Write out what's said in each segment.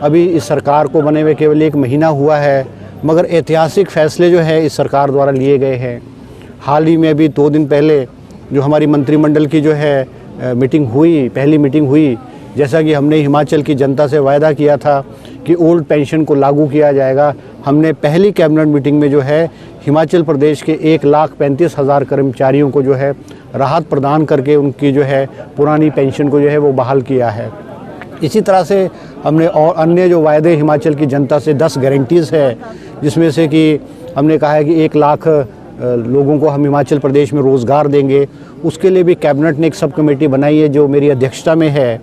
अभी इस सरकार को बने हुए केवल 1 महीना हुआ है, मगर ऐतिहासिक फैसले जो है इस सरकार द्वारा लिए गए हैं। हाल ही में अभी 2 दिन पहले जो हमारी मंत्रिमंडल की जो है मीटिंग हुई, पहली मीटिंग हुई, जैसा कि हमने हिमाचल की जनता से वायदा किया था कि ओल्ड पेंशन को लागू किया जाएगा, हमने पहली कैबिनेट मीटिंग में जो है हिमाचल प्रदेश के 1,35,000 कर्मचारियों को जो है राहत प्रदान करके उनकी जो है पुरानी पेंशन को जो है वो बहाल किया है। इसी तरह से हमने और अन्य जो वायदे हिमाचल की जनता से 10 गारंटीज़ है, जिसमें से कि हमने कहा है कि 1 लाख लोगों को हम हिमाचल प्रदेश में रोज़गार देंगे। उसके लिए भी कैबिनेट ने एक सब कमेटी बनाई है जो मेरी अध्यक्षता में है,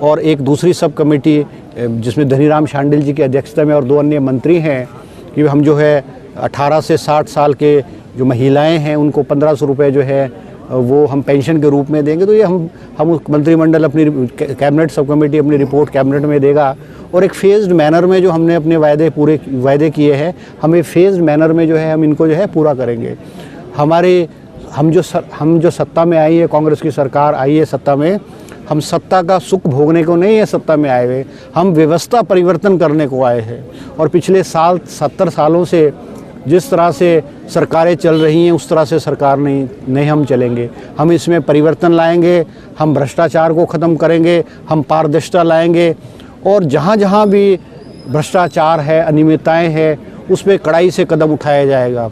और एक दूसरी सब कमेटी जिसमें धनीराम शांडिल जी की अध्यक्षता में और 2 अन्य मंत्री हैं कि हम जो है 18 से 60 साल के जो महिलाएं हैं उनको 1500 रुपये जो है वो हम पेंशन के रूप में देंगे। तो ये हम मंत्रिमंडल अपनी कैबिनेट सब कमेटी अपनी रिपोर्ट कैबिनेट में देगा, और एक फेज्ड मैनर में जो हमने अपने वायदे किए हैं, हमें फेज्ड मैनर में जो है हम इनको जो है पूरा करेंगे। हम जो सत्ता में आई है, कांग्रेस की सरकार आई है सत्ता में, हम सत्ता का सुख भोगने को नहीं है सत्ता में आए हुए, हम व्यवस्था परिवर्तन करने को आए हैं। और पिछले 70 सालों से जिस तरह से सरकारें चल रही हैं उस तरह से सरकार नहीं हम चलेंगे। हम इसमें परिवर्तन लाएंगे, हम भ्रष्टाचार को ख़त्म करेंगे, हम पारदर्शिता लाएंगे, और जहाँ जहाँ भी भ्रष्टाचार है, अनियमितताएँ हैं, उस पर कड़ाई से कदम उठाया जाएगा।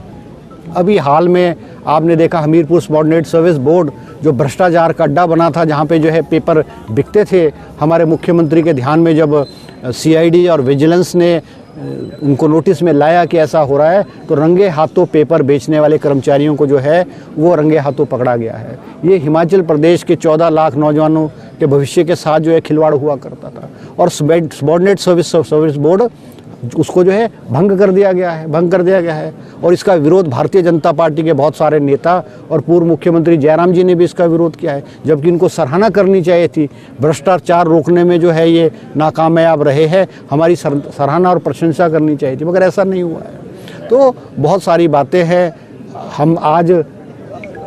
अभी हाल में आपने देखा हमीरपुर सबऑर्डिनेट सर्विस बोर्ड जो भ्रष्टाचार का अड्डा बना था, जहाँ पे जो है पेपर बिकते थे, हमारे मुख्यमंत्री के ध्यान में जब CID और विजिलेंस ने उनको नोटिस में लाया कि ऐसा हो रहा है, तो रंगे हाथों पेपर बेचने वाले कर्मचारियों को जो है वो रंगे हाथों पकड़ा गया है। ये हिमाचल प्रदेश के 14 लाख नौजवानों के भविष्य के साथ जो है खिलवाड़ हुआ करता था, और सबऑर्डिनेट सर्विस बोर्ड उसको जो है भंग कर दिया गया है। और इसका विरोध भारतीय जनता पार्टी के बहुत सारे नेता और पूर्व मुख्यमंत्री जयराम जी ने भी इसका विरोध किया है, जबकि इनको सराहना करनी चाहिए थी। भ्रष्टाचार रोकने में जो है ये नाकामयाब रहे हैं, हमारी सराहना और प्रशंसा करनी चाहिए थी, मगर ऐसा नहीं हुआ है। तो बहुत सारी बातें हैं।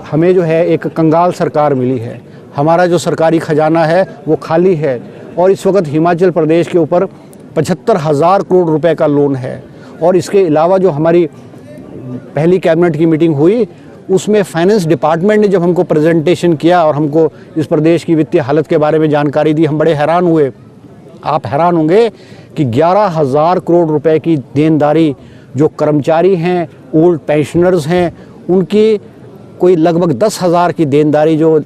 हमें जो है एक कंगाल सरकार मिली है, हमारा जो सरकारी खजाना है वो खाली है, और इस वक्त हिमाचल प्रदेश के ऊपर 75,000 करोड़ रुपए का लोन है। और इसके अलावा जो हमारी पहली कैबिनेट की मीटिंग हुई उसमें फाइनेंस डिपार्टमेंट ने जब हमको प्रेजेंटेशन किया और हमको इस प्रदेश की वित्तीय हालत के बारे में जानकारी दी, हम बड़े हैरान हुए। आप हैरान होंगे कि 11,000 करोड़ रुपए की देनदारी जो कर्मचारी हैं, ओल्ड पेंशनर्स हैं, उनकी कोई लगभग 10,000 की देनदारी जो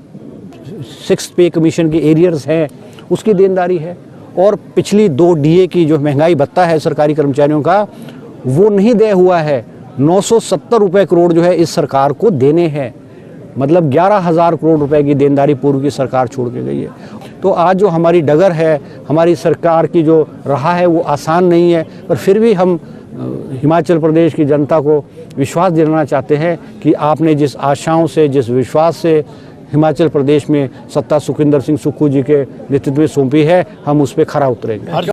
6th पे कमीशन की एरियर्स हैं उसकी देनदारी है। और पिछली 2 DA की जो महंगाई भत्ता है सरकारी कर्मचारियों का वो नहीं दे हुआ है। 970 रुपये करोड़ जो है इस सरकार को देने हैं, मतलब 11,000 करोड़ रुपए की देनदारी पूर्व की सरकार छोड़ के गई है। तो आज जो हमारी डगर है, हमारी सरकार की जो रहा है वो आसान नहीं है, पर फिर भी हम हिमाचल प्रदेश की जनता को विश्वास दिलाना चाहते हैं कि आपने जिस आशाओं से, जिस विश्वास से हिमाचल प्रदेश में सत्ता सुखविंदर सिंह सुक्खू जी के नेतृत्व में सौंपी है, हम उस पर खरा उतरेंगे।